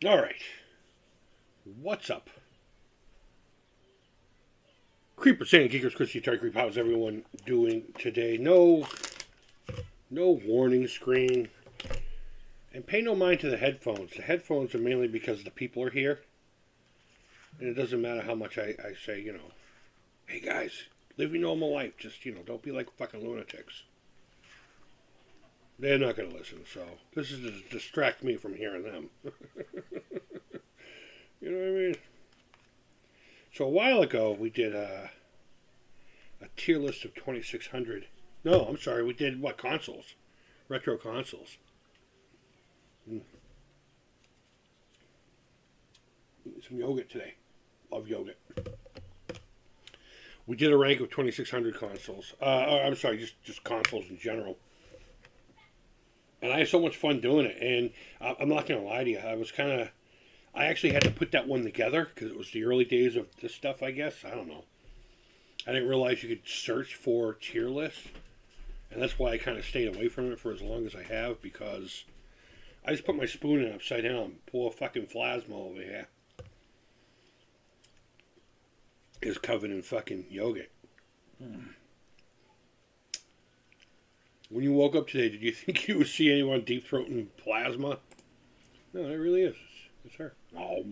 All right. What's up? Creeper saying, Geekers, Christy, Atari Creep, how's everyone doing today? No warning screen. And pay no mind to the headphones. The headphones are mainly because the people are here. And it doesn't matter how much I say, hey guys, live your normal life. Just, don't be like fucking lunatics. They're not going to listen, so this is to distract me from hearing them. You know what I mean? So a while ago, we did a tier list of 2,600. No, I'm sorry, we did, consoles? Retro consoles. Some yogurt today. Love yogurt. We did a rank of 2,600 consoles. I'm sorry, just consoles in general. And I had so much fun doing it. And I'm not going to lie to you. I actually had to put that one together because it was the early days of this stuff, I guess. I don't know. I didn't realize you could search for tier lists. And that's why I kind of stayed away from it for as long as I have, because I just put my spoon in upside down. Poor fucking plasma over here is covered in fucking yogurt. When you woke up today, did you think you would see anyone deep throating plasma? No, it really is. It's her. Oh.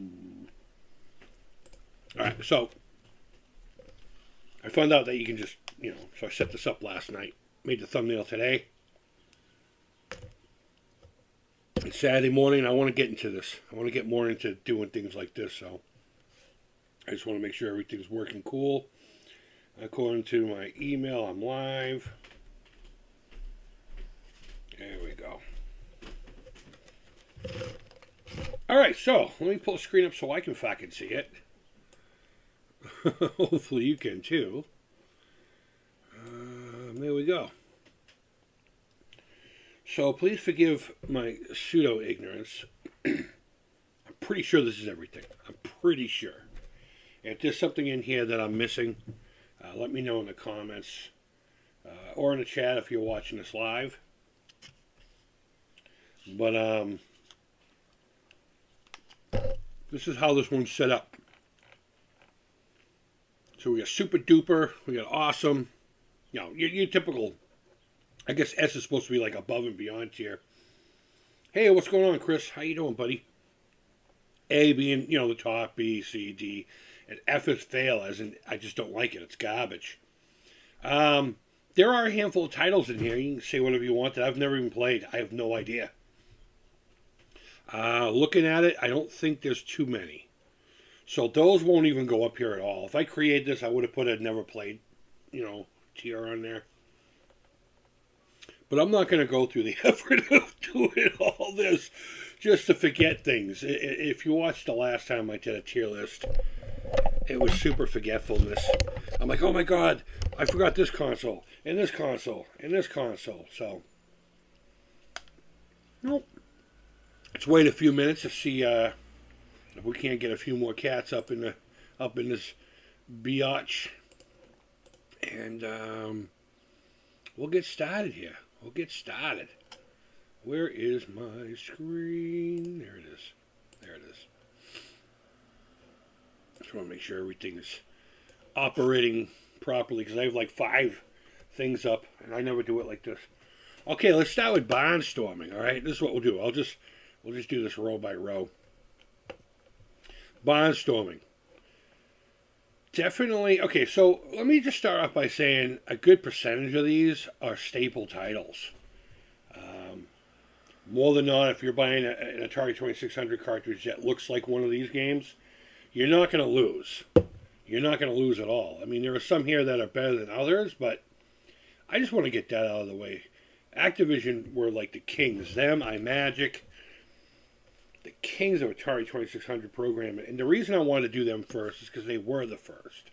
Alright, so I found out that you can just, so I set this up last night. Made the thumbnail today. It's Saturday morning, and I want to get into this. I want to get more into doing things like this, so I just want to make sure everything's working cool. According to my email, I'm live. There we go. Alright, so let me pull the screen up so I can fucking see it. Hopefully you can too. There we go. So please forgive my pseudo-ignorance. I'm pretty sure this is everything. I'm pretty sure. If there's something in here that I'm missing, let me know in the comments or in the chat if you're watching this live. But this is how this one's set up. So we got super duper, we got awesome, your typical, I guess S is supposed to be like above and beyond tier. Hey, what's going on, Chris? How you doing, buddy? A being, the top, B, C, D, and F is fail, as in I just don't like it. It's garbage. There are a handful of titles in here. You can say whatever you want that I've never even played. I have no idea. Looking at it, I don't think there's too many. So those won't even go up here at all. If I create this, I would have put a never played, tier on there. But I'm not going to go through the effort of doing all this just to forget things. If you watched the last time I did a tier list, it was super forgetfulness. I'm like, oh my god, I forgot this console, and this console, and this console. So, nope. Let's wait a few minutes to see if we can't get a few more cats up in this biatch, and we'll get started here. We'll get started. Where is my screen? There it is. There it is. Just want to make sure everything's operating properly, because I have like 5 things up, and I never do it like this. Okay, let's start with barnstorming. All right, this is what we'll do. We'll just do this row by row. Barnstorming. Definitely. Okay, so let me just start off by saying a good percentage of these are staple titles. More than not, if you're buying an Atari 2600 cartridge that looks like one of these games, you're not going to lose. You're not going to lose at all. I mean, there are some here that are better than others, but I just want to get that out of the way. Activision were like the kings. Them, iMagic, the kings of Atari 2600 programming. And the reason I wanted to do them first is because they were the first.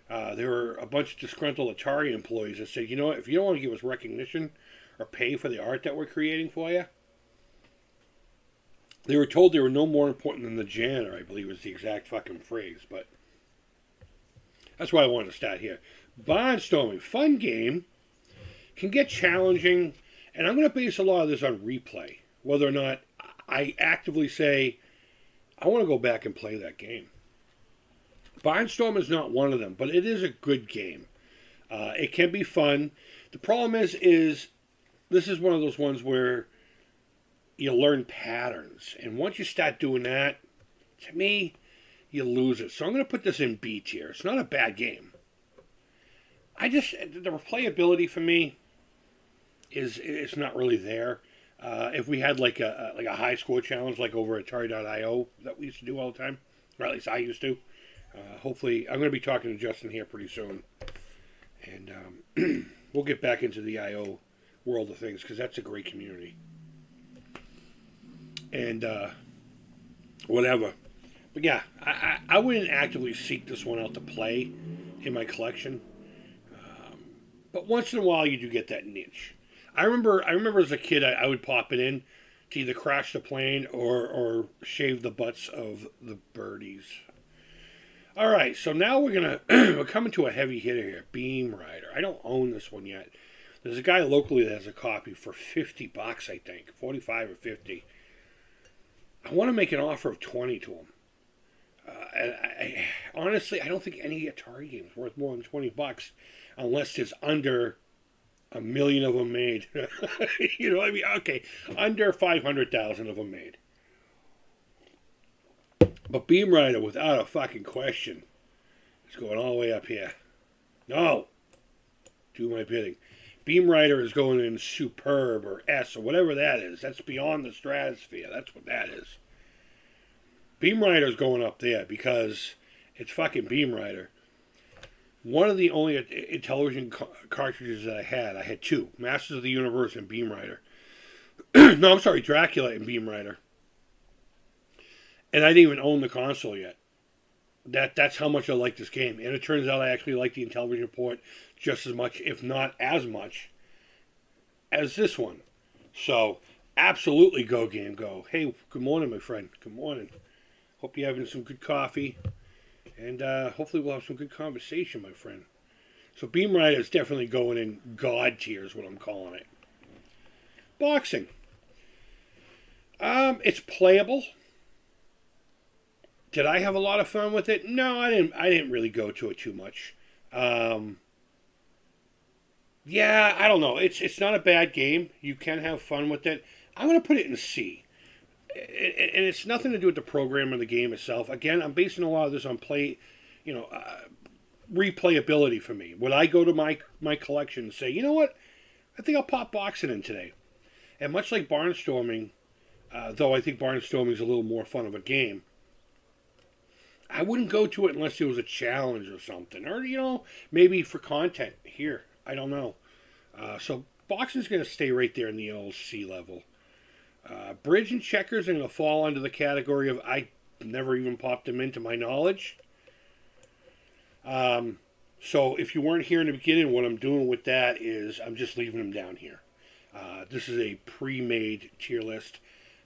There were a bunch of disgruntled Atari employees that said, you know what, if you don't want to give us recognition or pay for the art that we're creating for you, they were told they were no more important than the janitor, I believe was the exact fucking phrase. But that's why I wanted to start here. Barnstorming, fun game, can get challenging, and I'm going to base a lot of this on replay. Whether or not I actively say, I want to go back and play that game. Barnstorm is not one of them, but it is a good game. It can be fun. The problem is this is one of those ones where you learn patterns. And once you start doing that, to me, you lose it. So I'm going to put this in B tier. It's not a bad game. The replayability for me is not really there. If we had like a high score challenge like over at Atari.io that we used to do all the time, or at least I used to, hopefully I'm going to be talking to Justin here pretty soon. And we'll get back into the I.O. world of things because that's a great community. And whatever. But yeah, I wouldn't actively seek this one out to play in my collection. But once in a while you do get that niche. I remember as a kid I would pop it in to either crash the plane or shave the butts of the birdies. All right, so now we're coming to a heavy hitter here, Beam Rider. I don't own this one yet. There's a guy locally that has a copy for $50, I think, 45 or 50. I want to make an offer of 20 to him. Honestly, I don't think any Atari game is worth more than $20 unless there's under 1 million of them made. You know what I mean? Okay, under 500,000 of them made. But Beam Rider, without a fucking question, is going all the way up here. No! Do my bidding. Beam Rider is going in Superb or S or whatever that is. That's beyond the stratosphere. That's what that is. Beam Rider is going up there because it's fucking Beam Rider. One of the only Intellivision cartridges that I had two. Masters of the Universe and Beam Rider. No, I'm sorry, Dracula and Beam Rider. And I didn't even own the console yet. That's how much I like this game. And it turns out I actually like the Intellivision port just as much, if not as much, as this one. So, absolutely go game go. Hey, good morning, my friend. Good morning. Hope you're having some good coffee. And hopefully we'll have some good conversation, my friend. So Beam Rider is definitely going in God tier is what I'm calling it. Boxing. It's playable. Did I have a lot of fun with it? No, I didn't really go to it too much. Yeah, I don't know. It's not a bad game. You can have fun with it. I'm going to put it in C. And it's nothing to do with the program or the game itself. Again, I'm basing a lot of this on replayability for me. Would I go to my collection and say, you know what? I think I'll pop boxing in today. And much like Barnstorming, though I think Barnstorming is a little more fun of a game, I wouldn't go to it unless there was a challenge or something. Or, maybe for content here. I don't know. So boxing's going to stay right there in the old C level. Bridge and checkers are going to fall under the category of I never even popped them into my knowledge. So if you weren't here in the beginning, what I'm doing with that is I'm just leaving them down here. This is a pre-made tier list.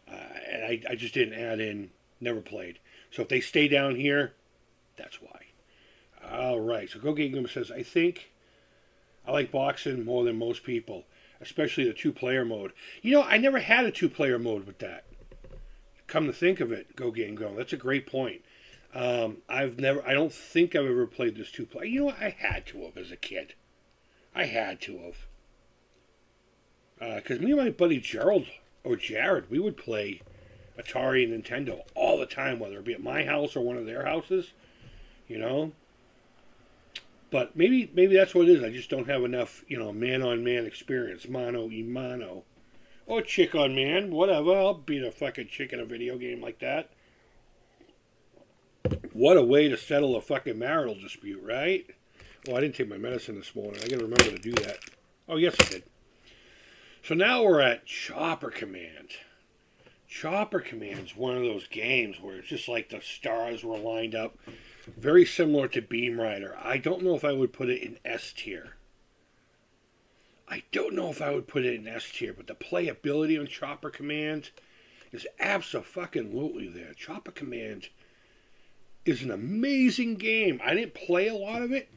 And I just didn't add in never played. So if they stay down here, that's why. All right. So Go Gingham says, I think I like boxing more than most people, especially the two-player mode. I never had a two-player mode with that. Come to think of it, Go Gingham, that's a great point. I don't think I've ever played this two-player. You know what? I had to have as a kid. I had to have. Because me and my buddy Jared, we would play Atari and Nintendo all the time, whether it be at my house or one of their houses, But maybe that's what it is. I just don't have enough, man-on-man experience, mano-y-mano. Or chick-on-man, whatever. I'll beat a fucking chick in a video game like that. What a way to settle a fucking marital dispute, right? Oh, I didn't take my medicine this morning. I gotta remember to do that. Oh, yes, I did. So now we're at Chopper Command. Chopper Command's one of those games where it's just like the stars were lined up. Very similar to Beam Rider. I don't know if I would put it in S tier. But the playability on Chopper Command is abso-fucking-lutely there. Chopper Command is an amazing game. I didn't play a lot of it,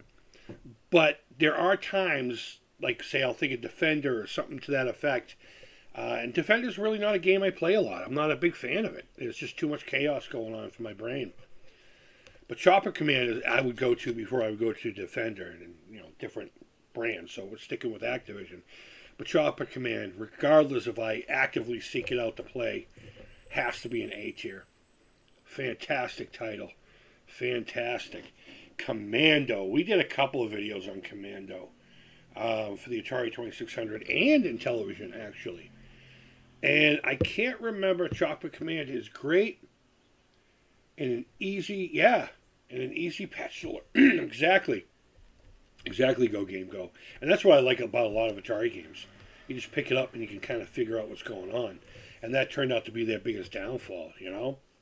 but there are times, like, say, I'll think of Defender or something to that effect, And Defender's really not a game I play a lot. I'm not a big fan of it. There's just too much chaos going on for my brain. But Chopper Command is I would go to before I would go to Defender, and different brands. So we're sticking with Activision. But Chopper Command, regardless if I actively seek it out to play, has to be an A tier. Fantastic title. Fantastic. Commando. We did a couple of videos on Commando for the Atari 2600 and in television, actually. And I can't remember. Chopper Command is great and an easy, and an easy patch to learn. Exactly. Exactly, Go Game Go. And that's what I like about a lot of Atari games. You just pick it up and you can kind of figure out what's going on. And that turned out to be their biggest downfall,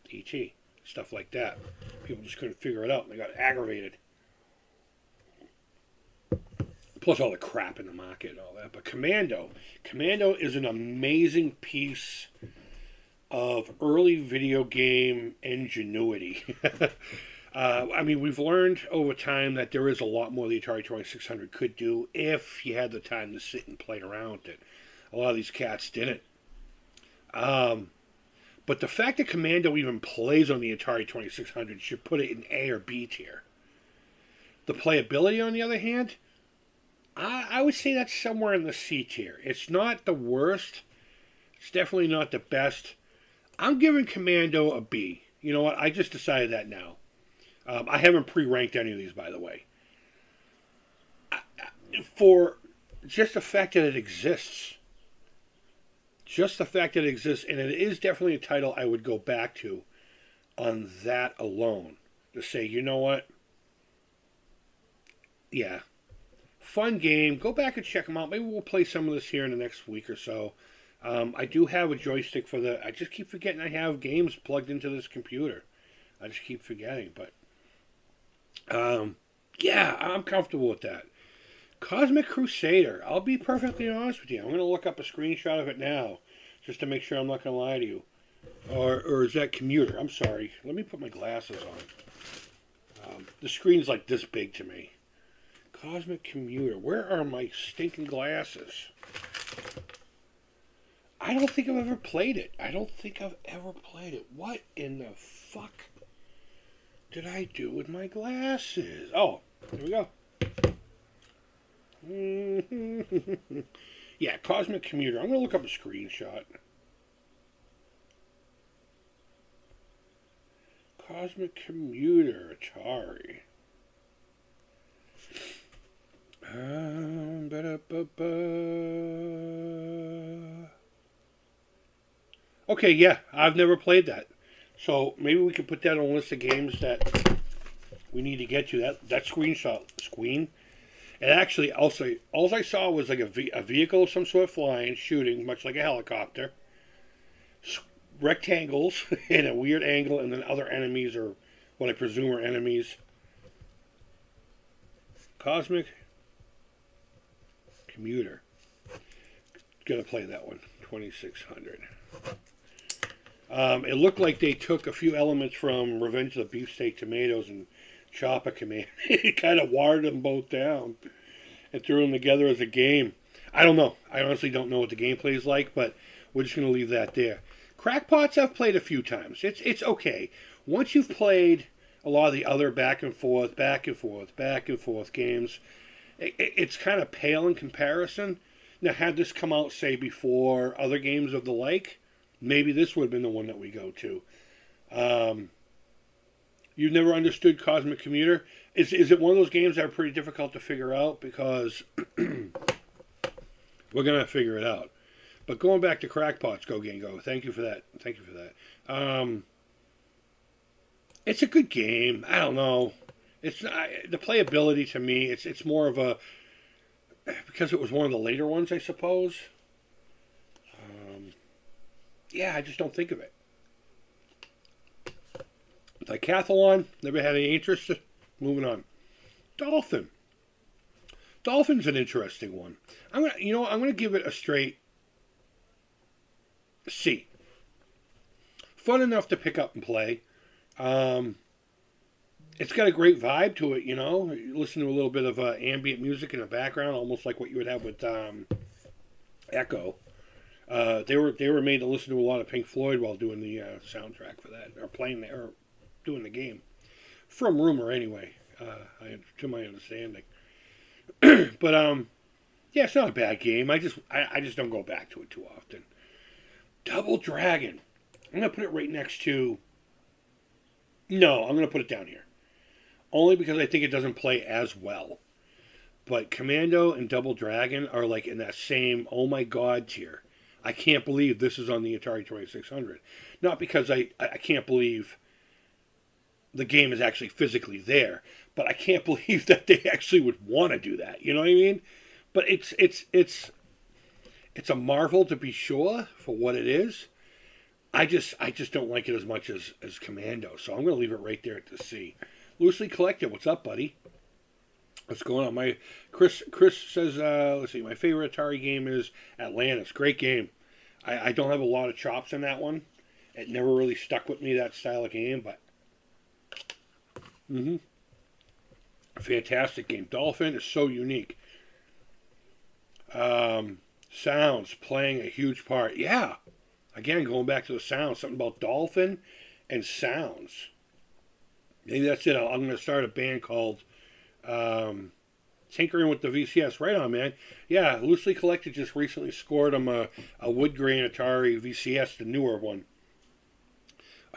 E.T., stuff like that. People just couldn't figure it out and they got aggravated. Plus all the crap in the market and all that. But Commando is an amazing piece of early video game ingenuity. We've learned over time that there is a lot more the Atari 2600 could do if you had the time to sit and play around with it. A lot of these cats didn't. But the fact that Commando even plays on the Atari 2600 should put it in A or B tier. The playability, on the other hand, I would say that's somewhere in the C tier. It's not the worst. It's definitely not the best. I'm giving Commando a B. You know what? I just decided that now. I haven't pre-ranked any of these, by the way. For just the fact that it exists. Just the fact that it exists. And it is definitely a title I would go back to on that alone. To say, you know what? Yeah. Fun game. Go back and check them out. Maybe we'll play some of this here in the next week or so. I do have a joystick for I just keep forgetting I have games plugged into this computer. I just keep forgetting. But, I'm comfortable with that. Cosmic Crusader. I'll be perfectly honest with you. I'm going to look up a screenshot of it now, just to make sure I'm not going to lie to you. Or is that Commuter? I'm sorry. Let me put my glasses on. The screen's like this big to me. Cosmic Commuter. Where are my stinking glasses? I don't think I've ever played it. What in the fuck did I do with my glasses? Oh, here we go. Yeah, Cosmic Commuter. I'm going to look up a screenshot. Cosmic Commuter, Atari. Okay, yeah, I've never played that. So maybe we could put that on a list of games that we need to get to. That screenshot screen. And actually, also, all I saw was like a vehicle of some sort flying, shooting, much like a helicopter. Rectangles in a weird angle, and then other enemies, or what I presume are enemies. Cosmic Commuter. Gonna play that one. 2600. It looked like they took a few elements from Revenge of the Beefsteak Tomatoes and Chopper Command. It kind of watered them both down and threw them together as a game. I don't know. I honestly don't know what the gameplay is like, but we're just going to leave that there. Crackpots I've played a few times. It's okay. Once you've played a lot of the other back and forth games, it's kind of pale in comparison. Now, had this come out, say, before other games of the like, maybe this would have been the one that we go to. You've never understood Cosmic Commuter? Is it one of those games that are pretty difficult to figure out? Because we're going to figure it out. But going back to Crackpots, Go Game Go. Thank you for that. It's a good game. I don't know. It's not, the playability to me, it's more of a... Because it was one of the later ones, I suppose. I just don't think of it. Decathlon, never had any interest. Moving on. Dolphin. Dolphin's an interesting one. I'm gonna give it a straight C. Fun enough to pick up and play. It's got a great vibe to it, You listen to a little bit of ambient music in the background, almost like what you would have with Echo. They were made to listen to a lot of Pink Floyd while doing the soundtrack for that, or playing the, or doing the game. From rumor, anyway, to my understanding. But yeah, it's not a bad game. I just don't go back to it too often. Double Dragon. I'm gonna put it right next to. No, I'm gonna put it down here. Only because I think it doesn't play as well. But Commando and Double Dragon are like in that same oh my god tier. I can't believe this is on the Atari 2600. Not because I can't believe the game is actually physically there, but I can't believe that they actually would want to do that. You know what I mean? But it's a marvel to be sure for what it is. I just don't like it as much as Commando, so I'm going to leave it right there at the C. Loosely Collected, what's up, buddy? What's going on? My Chris says, let's see, my favorite Atari game is Atlantis. Great game. I don't have a lot of chops in that one. It never really stuck with me, that style of game, but fantastic game. Dolphin is so unique. Sounds playing a huge part. Yeah. Again, going back to the sounds, something about Dolphin and sounds. Maybe that's it. I'm going to start a band called Tinkering with the VCS. Right on, man. Yeah, Loosely Collected just recently scored him a wood grain Atari VCS, the newer one,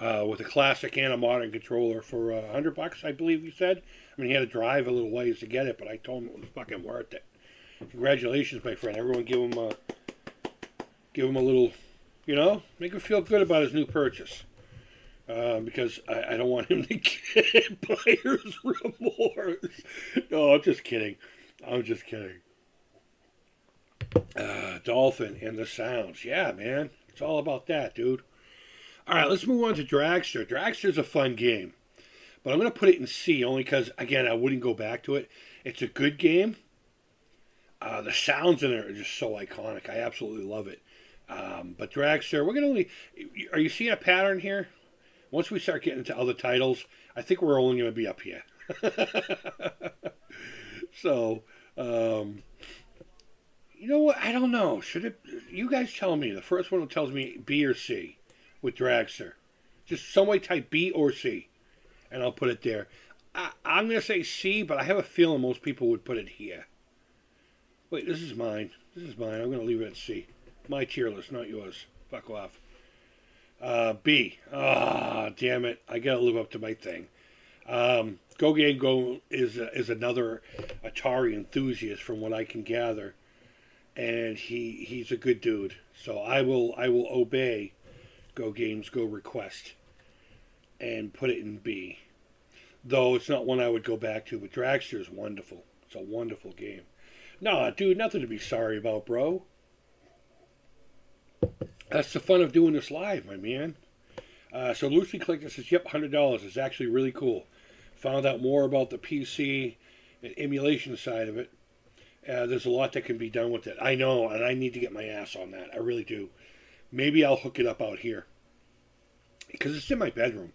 with a classic and a modern controller for $100, I believe you said. I mean, he had to drive a little ways to get it, but I told him it was fucking worth it. Congratulations, my friend. Everyone give him a little, make him feel good about his new purchase. Because I don't want him to get buyer's remorse. No, I'm just kidding. Dolphin and the sounds. Yeah, man. It's all about that, dude. All right, let's move on to Dragster. Dragster's a fun game. But I'm going to put it in C only because, again, I wouldn't go back to it. It's a good game. The sounds in it are just so iconic. I absolutely love it. But Dragster, we're going to are you seeing a pattern here? Once we start getting into other titles, I think we're only going to be up here. So, you know what? I don't know. You guys tell me. The first one tells me B or C with Dragster. Just some way type B or C. And I'll put it there. I'm going to say C, but I have a feeling most people would put it here. Wait, this is mine. I'm going to leave it at C. My tier list, not yours. Fuck off. B. Damn it. I gotta live up to my thing. Go Game Go is another Atari enthusiast from what I can gather. And he's a good dude. So I will obey Go Games Go request and put it in B. Though it's not one I would go back to, but Dragster is wonderful. It's a wonderful game. Nah, dude, nothing to be sorry about, bro. That's the fun of doing this live, my man. So Lucy Collector says, yep, $100. It's actually really cool. Found out more about the PC and emulation side of it. There's a lot that can be done with it. I know, and I need to get my ass on that. I really do. Maybe I'll hook it up out here. Because it's in my bedroom.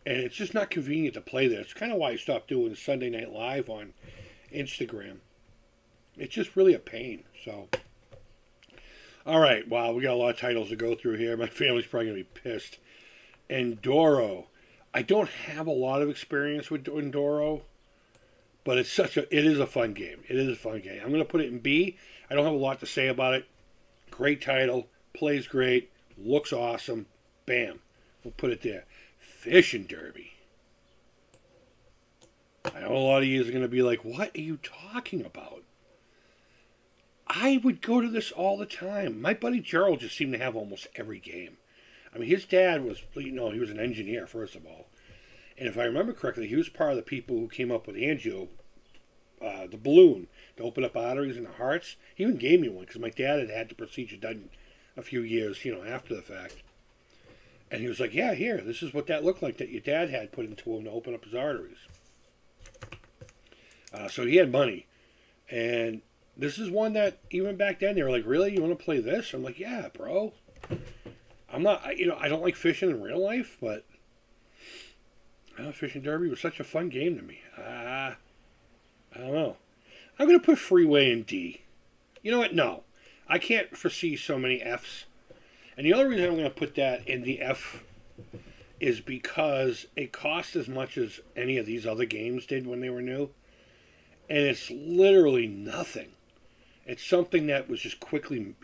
And it's just not convenient to play there. It's kind of why I stopped doing Sunday Night Live on Instagram. It's just really a pain. So, all right. Wow, we got a lot of titles to go through here. My family's probably going to be pissed. Endoro. I don't have a lot of experience with Endoro, but it is a fun game. I'm going to put it in B. I don't have a lot to say about it. Great title. Plays great. Looks awesome. Bam. We'll put it there. Fishing Derby. I know a lot of you are going to be like, what are you talking about? I would go to this all the time. My buddy Gerald just seemed to have almost every game. I mean, his dad was, he was an engineer, first of all. And if I remember correctly, he was part of the people who came up with angio, the balloon, to open up arteries in the hearts. He even gave me one, because my dad had had the procedure done a few years, after the fact. And he was like, yeah, here, this is what that looked like that your dad had put into him to open up his arteries. So he had money. And this is one that, even back then, they were like, really, you want to play this? I'm like, yeah, bro. I'm not, I don't like fishing in real life, but Fishing Derby was such a fun game to me. I don't know. I'm going to put Freeway in D. You know what? No. I can't foresee so many Fs And the other reason I'm going to put that in the F is because it costs as much as any of these other games did when they were new. And it's literally nothing. It's something that was just quickly,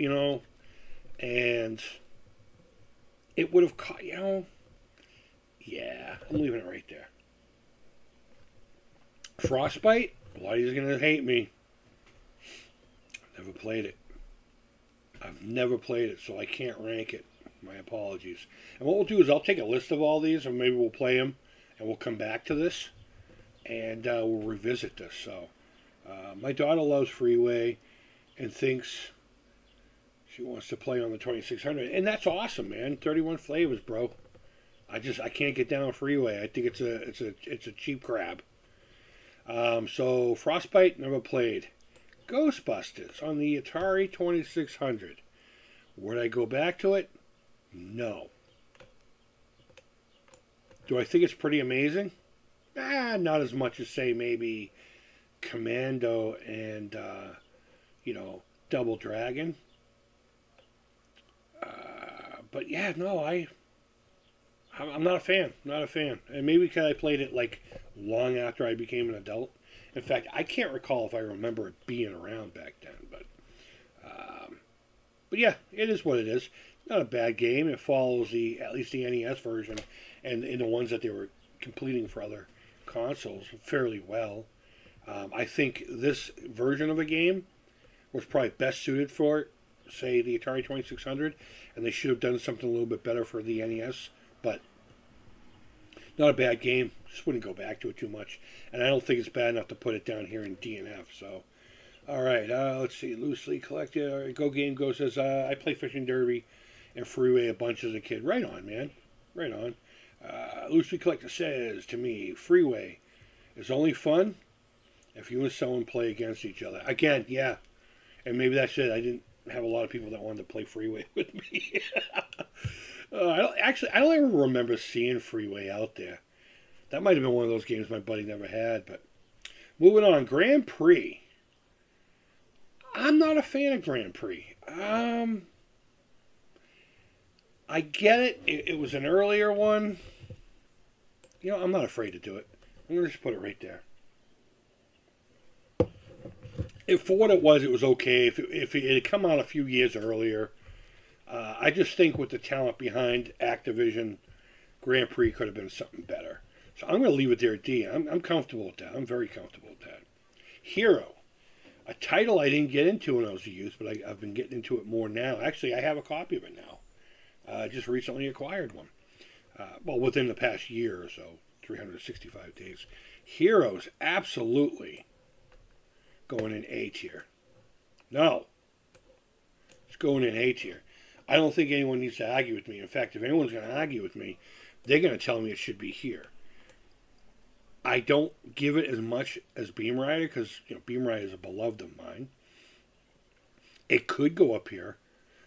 and it would have caught, yeah, I'm leaving it right there. Frostbite, a lot of you are going to hate me. Never played it. I've never played it, so I can't rank it. My apologies. And what we'll do is I'll take a list of all these, and maybe we'll play them, and we'll come back to this, and we'll revisit this. So, my daughter loves Freeway and thinks she wants to play on the 2600, and that's awesome, man. 31 flavors, bro. I can't get down Freeway. I think it's a cheap crab. So Frostbite, never played. Ghostbusters on the Atari 2600. Would I go back to it? No. Do I think it's pretty amazing? Not as much as, say, maybe Commando and, Double Dragon. But yeah, no, I'm not a fan. Not a fan. And maybe because I played it like long after I became an adult. In fact, I can't recall if I remember it being around back then. But yeah, it is what it is. Not a bad game. It follows at least the NES version and the ones that they were completing for other consoles fairly well. I think this version of a game was probably best suited for, say, the Atari 2600, and they should have done something a little bit better for the NES. But not a bad game. Just wouldn't go back to it too much. And I don't think it's bad enough to put it down here in DNF. So, all right. Let's see. Loosely collected. Go Game Go says, I play Fishing Derby and Freeway a bunch as a kid. Right on, man. Right on. Loosely Collected says to me, Freeway is only fun if you and someone play against each other. Again, yeah. And maybe that's it. I didn't have a lot of people that wanted to play Freeway with me. I don't ever remember seeing Freeway out there. That might have been one of those games my buddy never had. But moving on, Grand Prix. I'm not a fan of Grand Prix. I get it. It was an earlier one. I'm not afraid to do it. I'm going to just put it right there. For what it was okay. If it had come out a few years earlier, I just think with the talent behind Activision, Grand Prix could have been something better. So I'm going to leave it there at D. I'm comfortable with that. I'm very comfortable with that. Hero, a title I didn't get into when I was a youth, but I've been getting into it more now. Actually, I have a copy of it now. I just recently acquired one. Within the past year or so, 365 days. Heroes, absolutely going in A tier. No. It's going in A tier. I don't think anyone needs to argue with me. In fact, if anyone's going to argue with me, they're going to tell me it should be here. I don't give it as much as Beam Rider because Beam Rider is a beloved of mine. It could go up here,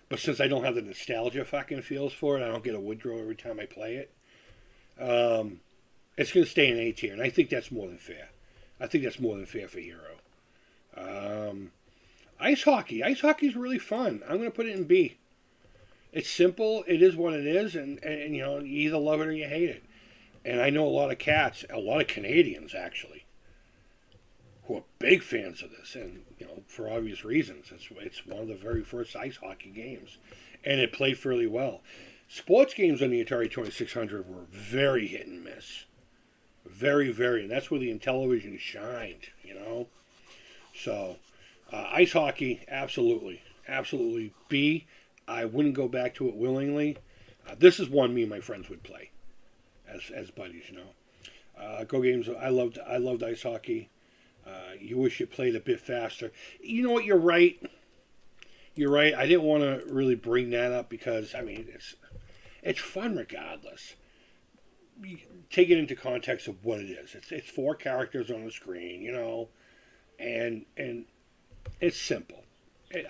but since I don't have the nostalgia fucking feels for it, I don't get a Woodrow every time I play it. It's going to stay in A tier, and I think that's more than fair. I think that's more than fair for Hero. Ice hockey. Ice hockey is really fun. I'm going to put it in B. It's simple. It is what it is, and you either love it or you hate it. And I know a lot of Canadians actually, who are big fans of this, and for obvious reasons. It's one of the very first ice hockey games, and it played fairly well. Sports games on the Atari 2600 were very hit and miss. Very, very, and that's where the Intellivision shined, So, ice hockey, absolutely B. I wouldn't go back to it willingly. This is one me and my friends would play as buddies, Go Games. I loved ice hockey. You wish you played a bit faster. You know what? You're right. I didn't want to really bring that up because it's fun regardless. Take it into context of what it is. It's 4 characters on the screen, and it's simple.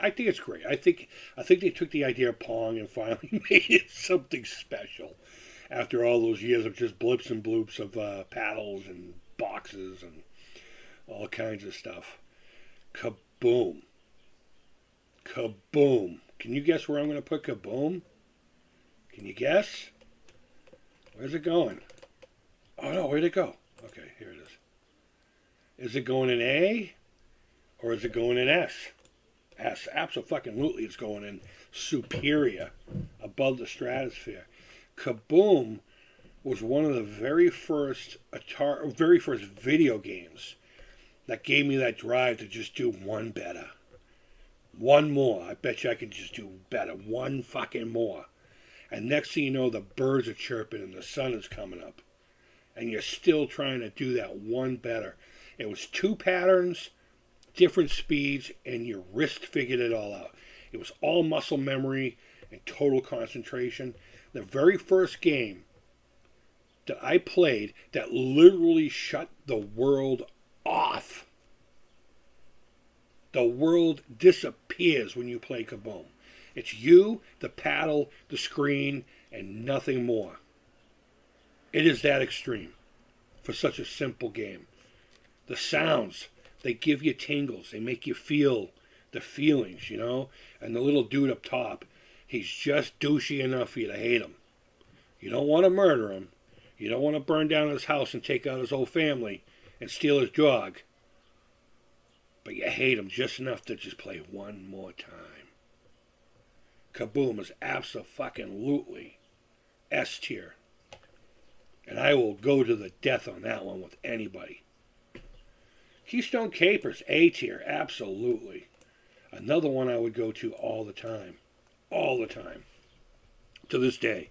I think it's great. I think they took the idea of Pong and finally made it something special after all those years of just blips and bloops of paddles and boxes and all kinds of stuff. Kaboom. Kaboom. Can you guess where I'm going to put Kaboom? Can you guess? Where's it going? Oh no, where'd it go? Okay, here it is. Is it going in A or is it going in S? S, absolutely, it's going in superior, above the stratosphere. Kaboom was one of the very first video games that gave me that drive to just do one better. One more. I bet you I can just do better. One fucking more. And next thing you know, the birds are chirping and the sun is coming up. And you're still trying to do that one better. It was 2 patterns, different speeds, and your wrist figured it all out. It was all muscle memory and total concentration. The very first game that I played that literally shut the world off. The world disappears when you play Kaboom. It's you, the paddle, the screen, and nothing more. It is that extreme for such a simple game. The sounds, they give you tingles. They make you feel the feelings, you know? And the little dude up top, he's just douchey enough for you to hate him. You don't want to murder him. You don't want to burn down his house and take out his whole family and steal his dog. But you hate him just enough to just play one more time. Kaboom is abso-fucking-lutely S tier. And I will go to the death on that one with anybody. Keystone Capers, A tier, absolutely. Another one I would go to all the time. All the time. To this day.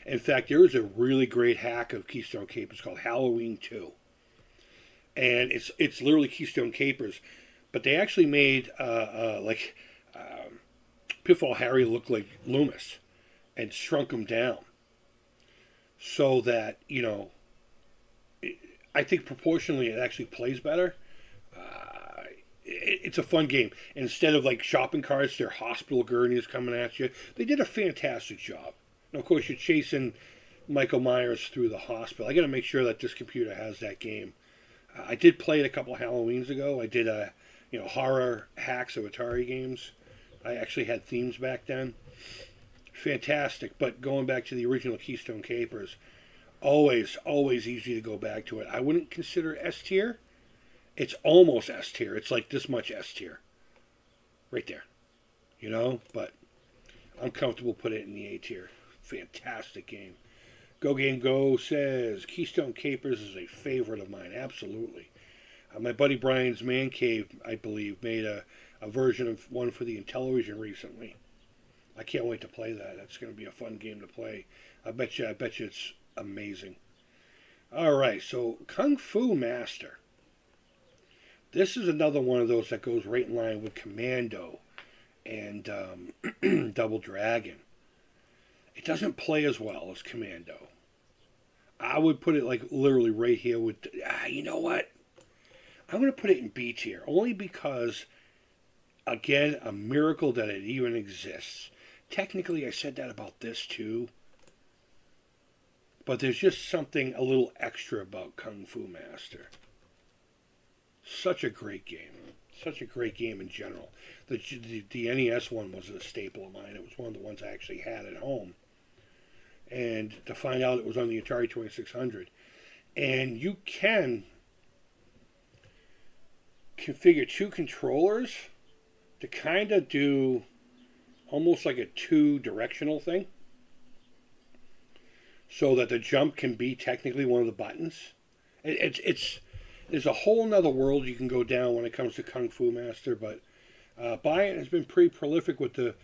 In fact, there is a really great hack of Keystone Capers called Halloween 2. And it's literally Keystone Capers. But they actually made Pitfall Harry look like Loomis and shrunk him down. So that, you know, I think proportionally it actually plays better. It's a fun game. Instead of like shopping carts, they're hospital gurneys coming at you. They did a fantastic job. And of course, you're chasing Michael Myers through the hospital. I got to make sure that this computer has that game. I did play it a couple of Halloweens ago. I did horror hacks of Atari games. I actually had themes back then. Fantastic. But going back to the original Keystone Capers, always easy to go back to it. I wouldn't consider S tier. It's almost S tier. It's like this much S tier. Right there. You know? But I'm comfortable putting it in the A tier. Fantastic game. Go Game Go says Keystone Capers is a favorite of mine. Absolutely. My buddy Brian's Man Cave, I believe, made a version of one for the Intellivision recently. I can't wait to play that. That's going to be a fun game to play. I bet you it's amazing. All right, so Kung Fu Master. This is another one of those that goes right in line with Commando and Double Dragon. It doesn't play as well as Commando. I would put it like literally right here with... you know what? I'm going to put it in B tier. Only because, again, a miracle that it even exists. Technically, I said that about this too. But there's just something a little extra about Kung Fu Master. Such a great game. Such a great game in general. The NES one was a staple of mine. It was one of the ones I actually had at home. And to find out it was on the Atari 2600. And you can configure 2 controllers to kind of do almost like a 2-directional thing. So that the jump can be technically one of the buttons. There's a whole nother world you can go down when it comes to Kung Fu Master, but Bryant has been pretty prolific with the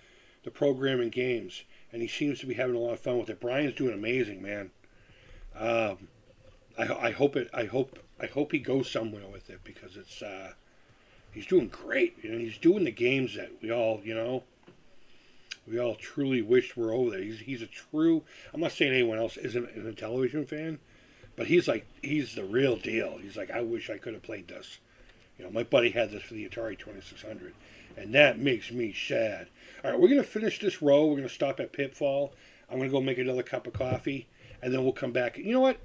programming games, and he seems to be having a lot of fun with it. Brian's doing amazing, man. I hope he goes somewhere with it because it's he's doing great. You know, he's doing the games that we all truly wished were over there. He's a true. I'm not saying anyone else isn't a television fan. But he's the real deal. He's like, I wish I could have played this. You know, my buddy had this for the Atari 2600. And that makes me sad. All right, we're going to finish this row. We're going to stop at Pitfall. I'm going to go make another cup of coffee. And then we'll come back. You know what?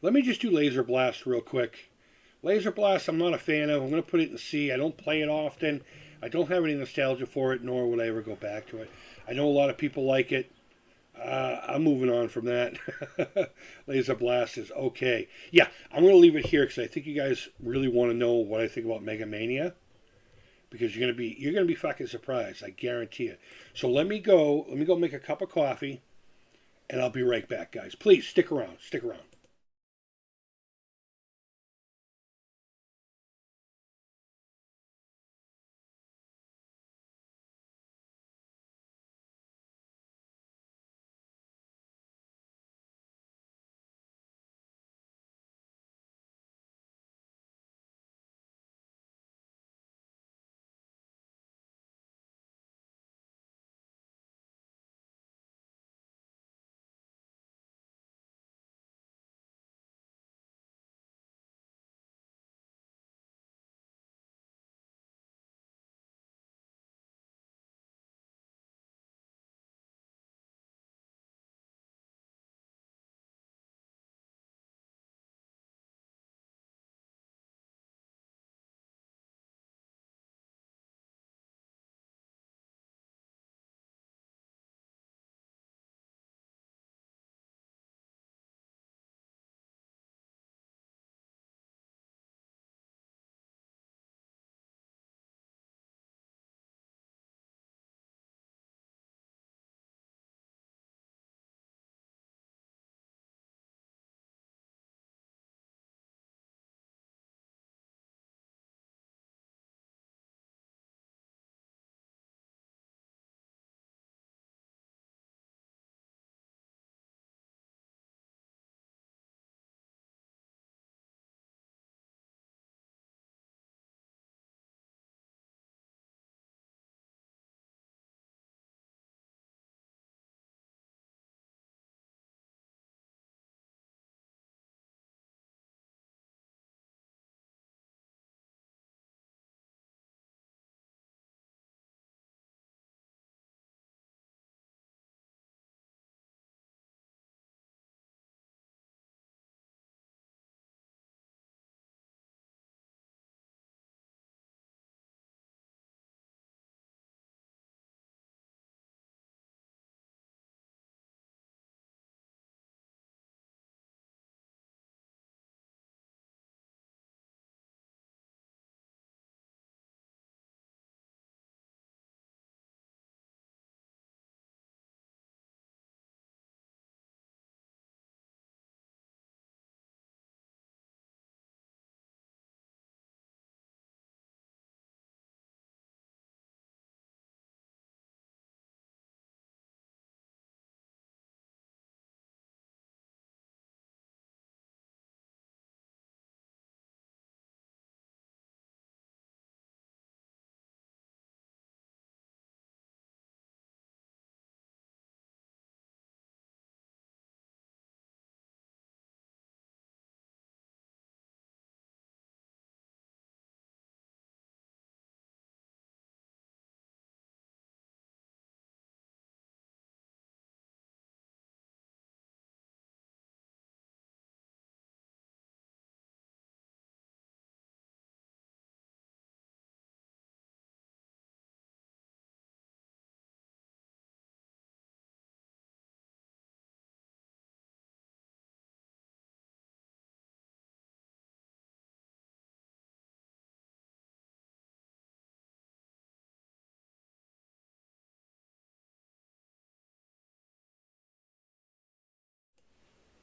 Let me just do Laser Blast real quick. Laser Blast, I'm not a fan of. I'm going to put it in C. I don't play it often. I don't have any nostalgia for it, nor would I ever go back to it. I know a lot of people like it. I'm moving on from that. Laser Blast is okay. Yeah, I'm going to leave it here because I think you guys really want to know what I think about Mega Mania. Because you're gonna be fucking surprised. I guarantee it. So let me go make a cup of coffee, and I'll be right back, guys. Please stick around. Stick around.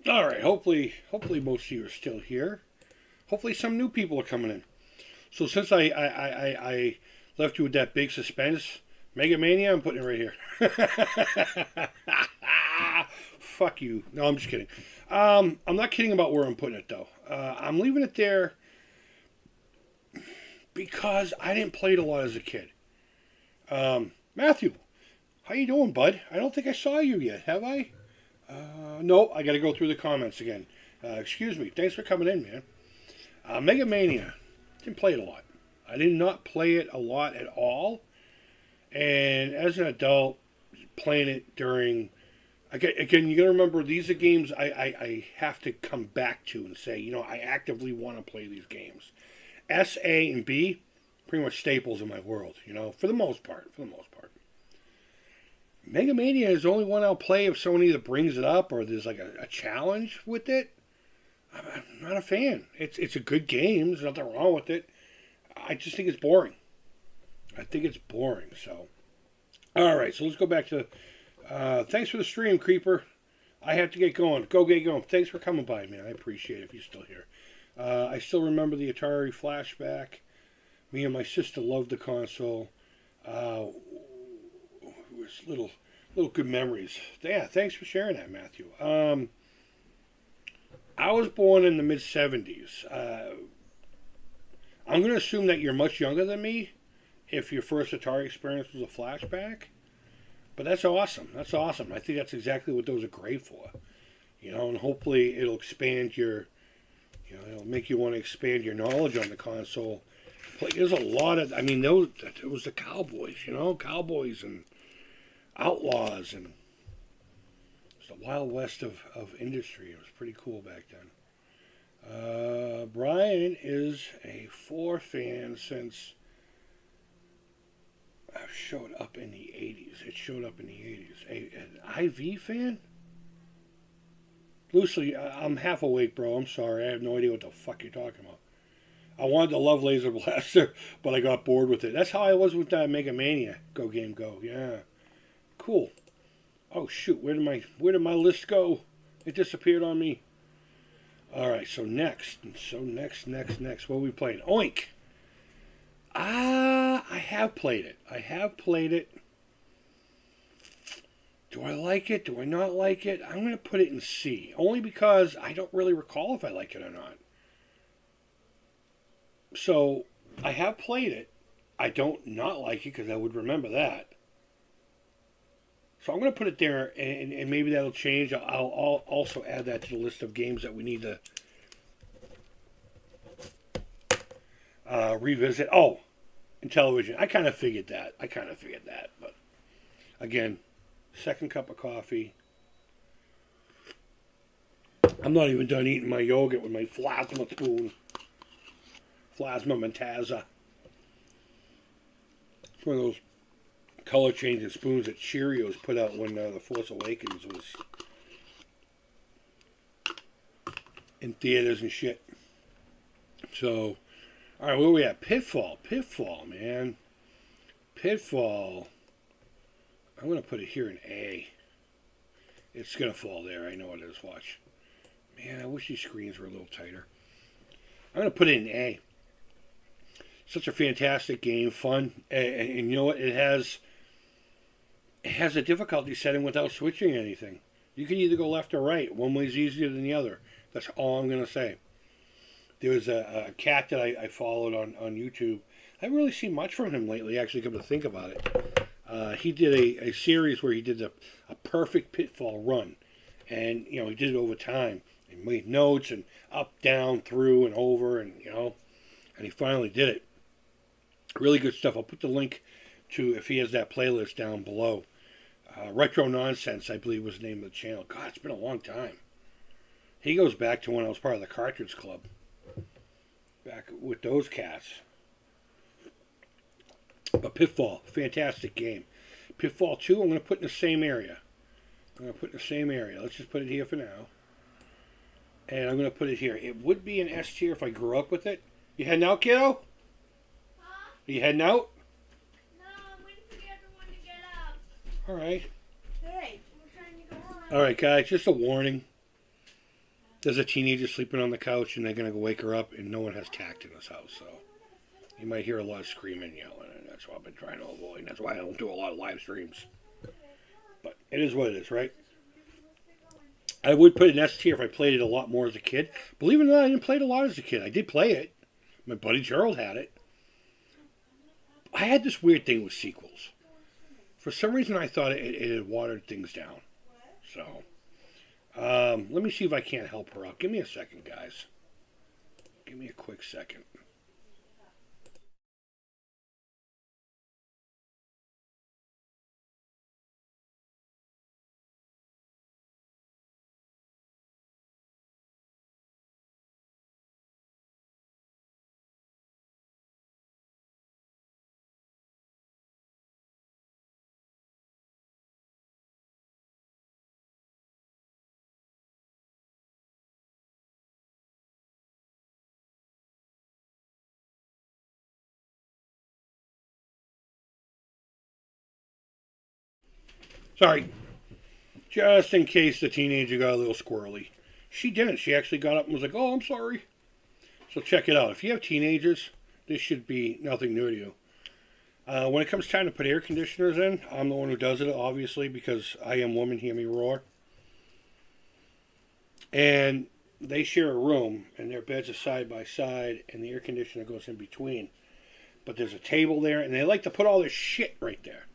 All right. Hopefully most of you are still here. Hopefully some new people are coming in. So since I left you with that big suspense, Mega Mania, I'm putting it right here. Fuck you. No, I'm just kidding. I'm not kidding about where I'm putting it though. I'm leaving it there because I didn't play it a lot as a kid. Matthew, how you doing, bud? I don't think I saw you yet, have I? No, I got to go through the comments again. Excuse me. Thanks for coming in, man. Mega Mania. Didn't play it a lot. I did not play it a lot at all. And as an adult, playing it during... Again, you got to remember, these are games I have to come back to and say, I actively want to play these games. S, A, and B, pretty much staples in my world, you know, for the most part. For the most part. Mega Mania is the only one I'll play if someone either brings it up or there's like a challenge with it. I'm not a fan. It's a good game. There's nothing wrong with it. I just think it's boring. I think it's boring. So, all right. So let's go back to. Thanks for the stream, Creeper. I have to get going. Go get going. Thanks for coming by, man. I appreciate it if you're still here. I still remember the Atari flashback. Me and my sister loved the console. It was little good memories. Yeah, thanks for sharing that, Matthew. I was born in the mid '70s. I'm going to assume that you're much younger than me if your first Atari experience was a flashback. But that's awesome. That's awesome. I think that's exactly what those are great for. You know, and hopefully it'll expand your, you know, it'll make you want to expand your knowledge on the console. There's a lot of, I mean, it was the Cowboys, you know, Cowboys and Outlaws, and it's the Wild West of industry. It was pretty cool back then. Brian is a 4 fan since showed up in the 80s. It showed up in the 80s. An IV fan? Loosely, I'm half awake, bro. I'm sorry. I have no idea what the fuck you're talking about. I wanted to love Laser Blaster, but I got bored with it. That's how I was with Mega Mania. Go game, go. Yeah. Cool. Oh shoot, where did my list go? It disappeared on me. Alright, so next. What are we playing? Oink! I have played it. Do I like it? Do I not like it? I'm going to put it in C. Only because I don't really recall if I like it or not. So, I have played it. I don't not like it because I would remember that. So I'm going to put it there, and maybe that'll change. I'll also add that to the list of games that we need to revisit. Oh, in television. I kind of figured that. But again, second cup of coffee. I'm not even done eating my yogurt with my plasma spoon. Plasma Mantaza. It's one of those color changing spoons that Cheerios put out when The Force Awakens was in theaters and shit. So, alright, where are we at? Pitfall, man. Pitfall. I'm going to put it here in A. It's going to fall there. I know it is. Watch. Man, I wish these screens were a little tighter. I'm going to put it in A. Such a fantastic game, fun, and you know what? It has a difficulty setting without switching anything. You can either go left or right. One way's easier than the other. That's all I'm going to say. There was a cat that I followed on YouTube. I haven't really seen much from him lately, actually, come to think about it. He did a series where he did a perfect Pitfall run. And, you know, he did it over time. He made notes and up, down, through, and over, and, you know, and he finally did it. Really good stuff. I'll put the link to, if he has that playlist, down below. Retro Nonsense, I believe, was the name of the channel. God, it's been a long time. He goes back to when I was part of the Cartridge Club. Back with those cats. But Pitfall, fantastic game. Pitfall 2, I'm going to put in the same area. Let's just put it here for now. And I'm going to put it here. It would be an S tier if I grew up with it. You heading out, kiddo? Huh? Are you heading out? No, I'm waiting for the other one to get up. All right. Hey, we're trying to go home. All right, guys, just a warning. There's a teenager sleeping on the couch, and they're going to go wake her up, and no one has tact in this house, so you might hear a lot of screaming and yelling, and that's what I've been trying to avoid, and that's why I don't do a lot of live streams. But it is what it is, right? I would put it in S tier if I played it a lot more as a kid. Believe it or not, I didn't play it a lot as a kid. I did play it. My buddy Gerald had it. I had this weird thing with sequels. For some reason, I thought it had watered things down. So, let me see if I can't help her out. Give me a second, guys. Give me a quick second. Sorry. Just in case the teenager got a little squirrely. She didn't. She actually got up and was like, oh, I'm sorry. So check it out. If you have teenagers, this should be nothing new to you. When it comes time to put air conditioners in, I'm the one who does it, obviously, because I am woman, hear me roar. And they share a room, and their beds are side by side, and the air conditioner goes in between. But there's a table there, and they like to put all this shit right there.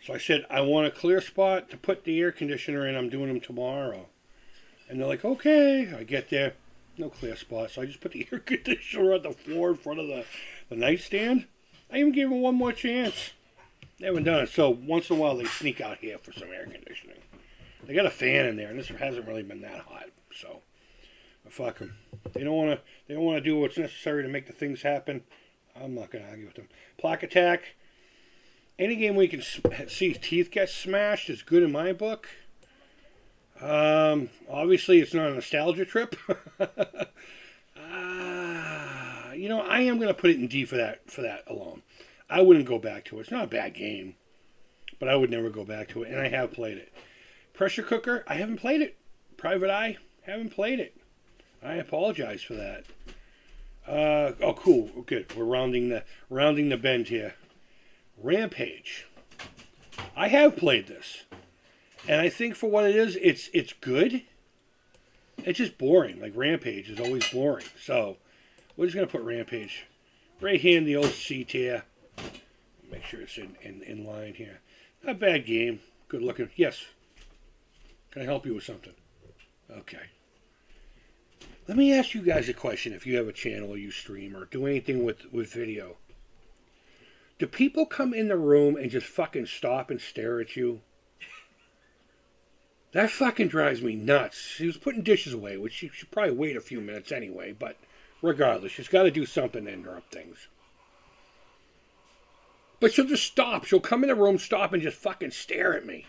So I said, I want a clear spot to put the air conditioner in. I'm doing them tomorrow. And they're like, okay. I get there, no clear spot. So I just put the air conditioner on the floor in front of the nightstand. I even gave them one more chance. They haven't done it. So once in a while, they sneak out here for some air conditioning. They got a fan in there, and this hasn't really been that hot. So, but fuck them. They don't want to do what's necessary to make the things happen. I'm not going to argue with them. Plaque Attack. Any game where you can see teeth get smashed is good in my book. Obviously, it's not a nostalgia trip. I am going to put it in D for that alone. I wouldn't go back to it. It's not a bad game, but I would never go back to it, and I have played it. Pressure Cooker, I haven't played it. Private Eye, haven't played it. I apologize for that. Oh, cool. Good. We're rounding the bend here. Rampage. I have played this, and I think for what it is, it's good. It's just boring. Like Rampage is always boring. So we're just gonna put Rampage right here in the old C tier. Make sure it's in line here. Not a bad game. Good looking. Yes. Can I help you with something? Okay. Let me ask you guys a question. If you have a channel or you stream or do anything with video. Do people come in the room and just fucking stop and stare at you? That fucking drives me nuts. She was putting dishes away, which she should probably wait a few minutes anyway, but regardless, she's got to do something to interrupt things. But she'll just stop. She'll come in the room, stop, and just fucking stare at me.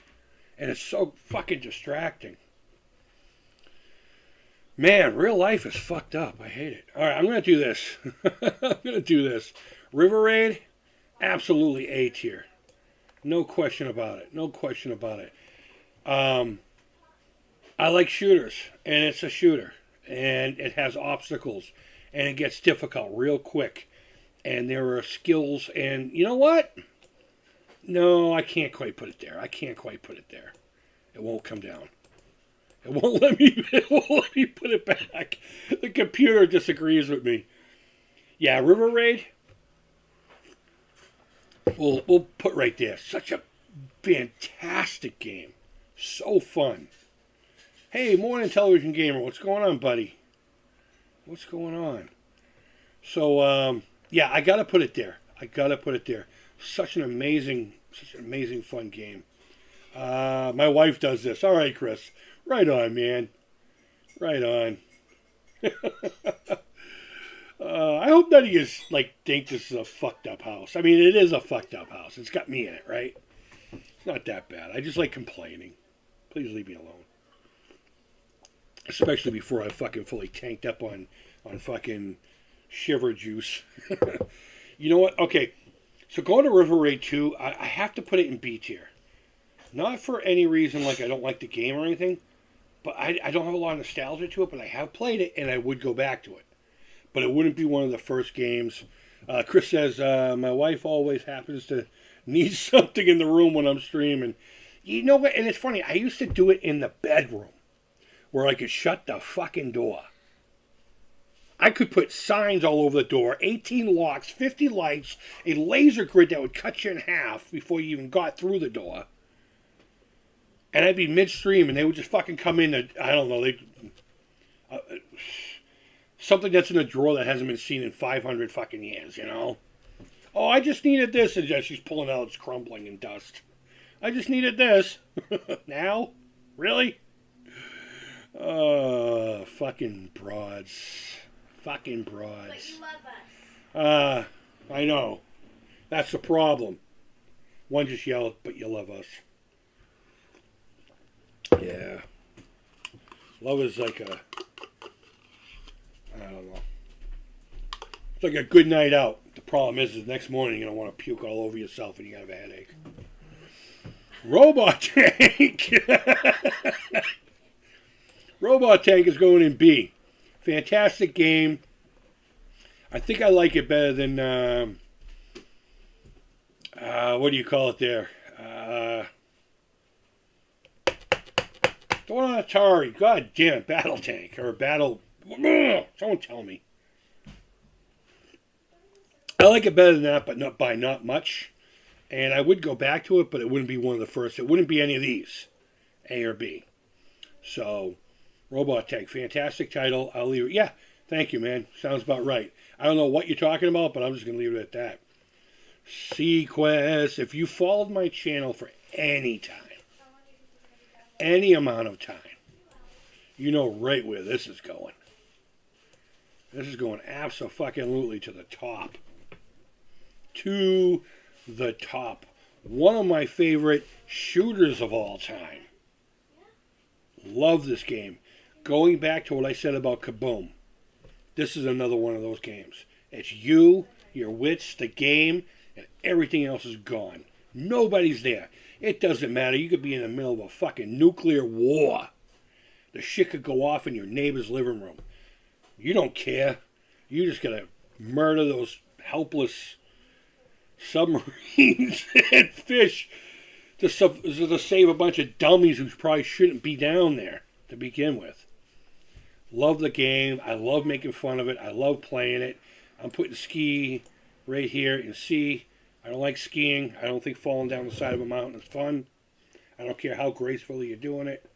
And it's so fucking distracting. Man, real life is fucked up. I hate it. All right, I'm going to do this. River Raid, absolutely A tier. No question about it. I like shooters, and it's a shooter. And it has obstacles. And it gets difficult real quick. And there are skills. And you know what? No, I can't quite put it there. It won't come down. It won't let me put it back. The computer disagrees with me. Yeah, River Raid. We'll put right there. Such a fantastic game. So fun. Hey, Morning Television Gamer. What's going on, buddy? What's going on? So, yeah, I got to put it there. Such an amazing fun game. My wife does this. All right, Chris. Right on, man. Right on. I hope none of you think this is a fucked up house. I mean, it is a fucked up house. It's got me in it, right? It's not that bad. I just like complaining. Please leave me alone. Especially before I fucking fully tanked up on fucking shiver juice. You know what? Okay. So going to River Raid 2, I have to put it in B tier. Not for any reason like I don't like the game or anything, but I don't have a lot of nostalgia to it, but I have played it and I would go back to it. But it wouldn't be one of the first games. Chris says, my wife always happens to need something in the room when I'm streaming. You know what? And it's funny, I used to do it in the bedroom where I could shut the fucking door. I could put signs all over the door, 18 locks, 50 lights, a laser grid that would cut you in half before you even got through the door. And I'd be midstream, and they would just fucking come in. I don't know. Something that's in a drawer that hasn't been seen in 500 fucking years, you know? Oh, I just needed this. And she's pulling out, it's crumbling in dust. I just needed this. Now? Really? Fucking broads. But you love us. I know. That's the problem. One just yelled, but you love us. Yeah. Love is like I don't know. It's like a good night out. The problem is the next morning you're going to want to puke all over yourself and you have a headache. Robot Tank. Robot Tank is going in B. Fantastic game. I think I like it better than what do you call it there? The one on Atari. God damn it, Battle Tank or Battle. Someone tell me. I like it better than that, but not by not much. And I would go back to it, but it wouldn't be one of the first. It wouldn't be any of these, A or B. So, Robot Tank, fantastic title. I'll leave it. Yeah, thank you, man. Sounds about right. I don't know what you're talking about, but I'm just going to leave it at that. Sequest. If you followed my channel for any time, any amount of time, you know right where this is going. This is going abso-fucking-lutely to the top. To the top. One of my favorite shooters of all time. Love this game. Going back to what I said about Kaboom. This is another one of those games. It's you, your wits, the game, and everything else is gone. Nobody's there. It doesn't matter. You could be in the middle of a fucking nuclear war. The shit could go off in your neighbor's living room. You don't care. You just gotta murder those helpless submarines and fish to save a bunch of dummies who probably shouldn't be down there to begin with. Love the game. I love making fun of it. I love playing it. I'm putting ski right here in C. I don't like skiing. I don't think falling down the side of a mountain is fun. I don't care how gracefully you're doing it.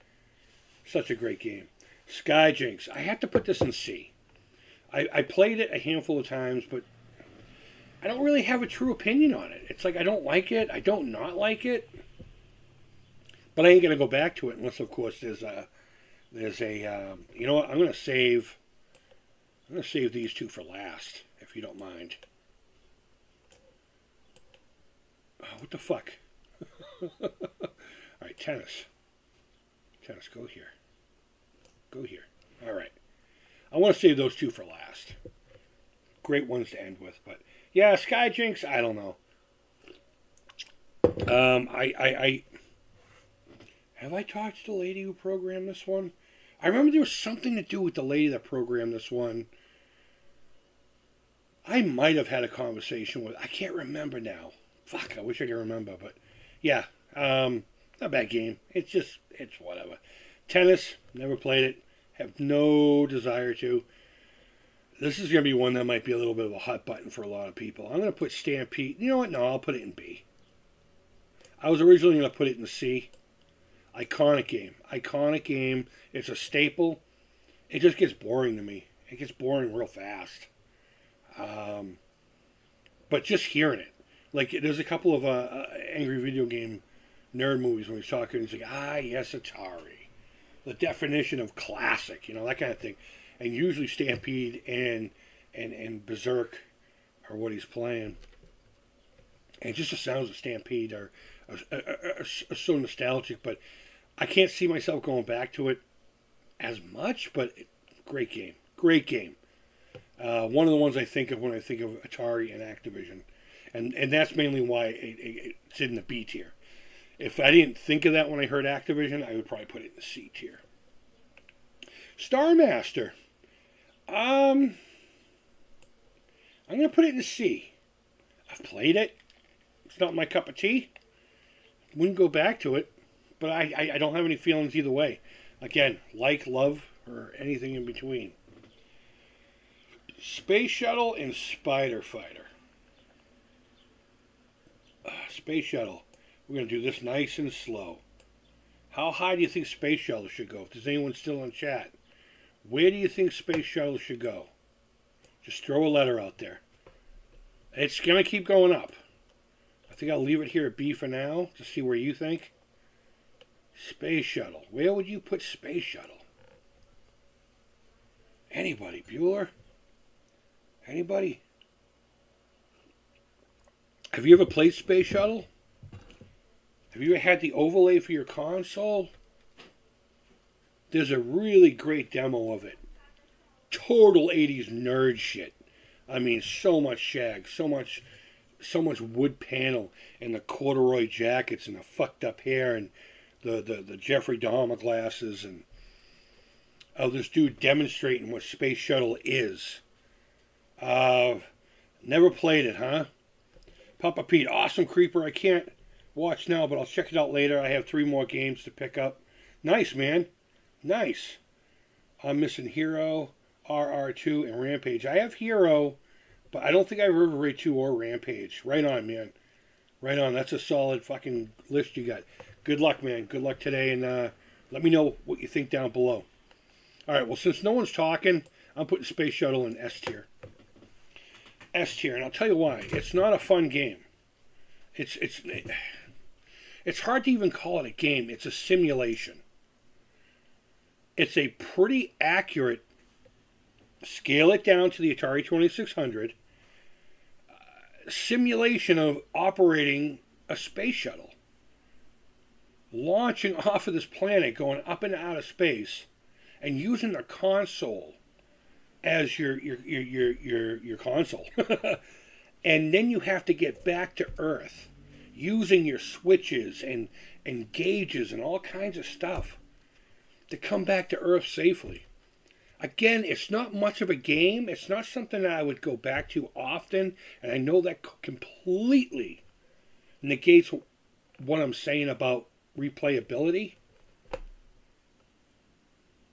Such a great game. Skyjinx. I have to put this in C. I played it a handful of times, but I don't really have a true opinion on it. It's like I don't like it. I don't not like it. But I ain't going to go back to it unless, of course, there's a you know what? I'm going to save these two for last, if you don't mind. Oh, what the fuck? All right, tennis. Tennis, go here. Go here. All right. I want to save those two for last. Great ones to end with, but yeah, Skyjinx, I don't know. I have I talked to the lady who programmed this one? I remember there was something to do with the lady that programmed this one. I might have had a conversation with. I can't remember now. Fuck, I wish I could remember, but yeah, not a bad game. It's whatever. Tennis, never played it. Have no desire to. This is going to be one that might be a little bit of a hot button for a lot of people. I'm going to put Stampede. You know what? No, I'll put it in B. I was originally going to put it in C. Iconic game. Iconic game. It's a staple. It just gets boring to me. It gets boring real fast. But just hearing it. Like, there's a couple of angry video game nerd movies when he's talking. He's like, yes, Atari. The definition of classic. You know, that kind of thing. And usually Stampede and Berserk are what he's playing. And just the sounds of Stampede are so nostalgic. But I can't see myself going back to it as much. But great game. Great game. One of the ones I think of when I think of Atari and Activision. And that's mainly why it's in the B tier. If I didn't think of that when I heard Activision, I would probably put it in the C tier. Star Master. I'm going to put it in the C. I've played it. It's not my cup of tea. Wouldn't go back to it. But I don't have any feelings either way. Again, like, love, or anything in between. Space Shuttle and Spider Fighter. Space Shuttle. We're going to do this nice and slow. How high do you think Space Shuttle should go? If there's anyone still in chat. Where do you think Space Shuttle should go? Just throw a letter out there. It's going to keep going up. I think I'll leave it here at B for now to see where you think. Space Shuttle. Where would you put Space Shuttle? Anybody? Bueller? Anybody? Have you ever played Space Shuttle? Have you ever had the overlay for your console? There's a really great demo of it. Total 80s nerd shit. I mean, so much shag, so much someone's wood panel and the corduroy jackets and the fucked up hair and the Jeffrey Dahmer glasses and this dude demonstrating what Space Shuttle is. Never played it, huh? Papa Pete, awesome creeper. I can't watch now, but I'll check it out later. I have 3 more games to pick up. Nice, man. Nice. I'm missing Hero, RR2, and Rampage. I have Hero, but I don't think I have River Raid 2 or Rampage. Right on, man. Right on. That's a solid fucking list you got. Good luck, man. Good luck today, and let me know what you think down below. All right, well, since no one's talking, I'm putting Space Shuttle in S tier. S tier, and I'll tell you why. It's not a fun game. It's hard to even call it a game. It's a simulation. It's a pretty accurate, scale it down to the Atari 2600, simulation of operating a space shuttle. Launching off of this planet, going up and out of space, and using the console as your console. And then you have to get back to Earth using your switches and gauges and all kinds of stuff to come back to Earth safely. Again, it's not much of a game. It's not something that I would go back to often, and I know that completely negates what I'm saying about replayability.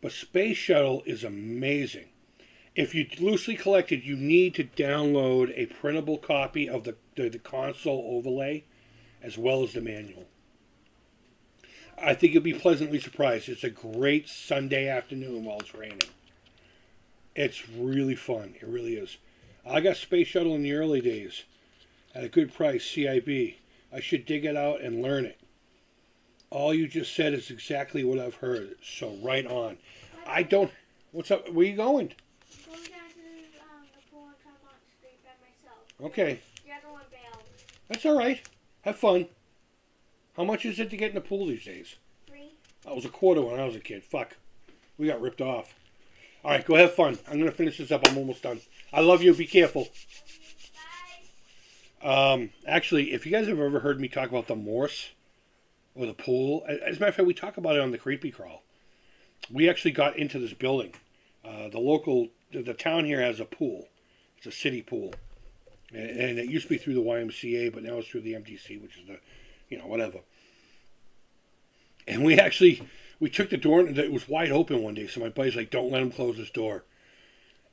But Space Shuttle is amazing. If you loosely collected, you need to download a printable copy of the console overlay as well as the manual. I think you'll be pleasantly surprised. It's a great Sunday afternoon while it's raining. It's really fun. It really is. I got Space Shuttle in the early days at a good price, CIB. I should dig it out and learn it. All you just said is exactly what I've heard. So right on. I don't... What's up? Where you going? Going down to the pool on Tremont Street by myself. Okay. The other one bailed. That's all right. Have fun. How much is it to get in the pool these days? $3. That was a quarter when I was a kid. Fuck. We got ripped off. All right, go have fun. I'm going to finish this up. I'm almost done. I love you. Be careful. Bye. Actually, if you guys have ever heard me talk about the Morse or the pool, as a matter of fact, we talk about it on the Creepy Crawl. We actually got into this building. The town here has a pool. It's a city pool. And it used to be through the YMCA, but now it's through the MDC, which is whatever. And we took the door, and it was wide open one day, so my buddy's like, don't let him close this door.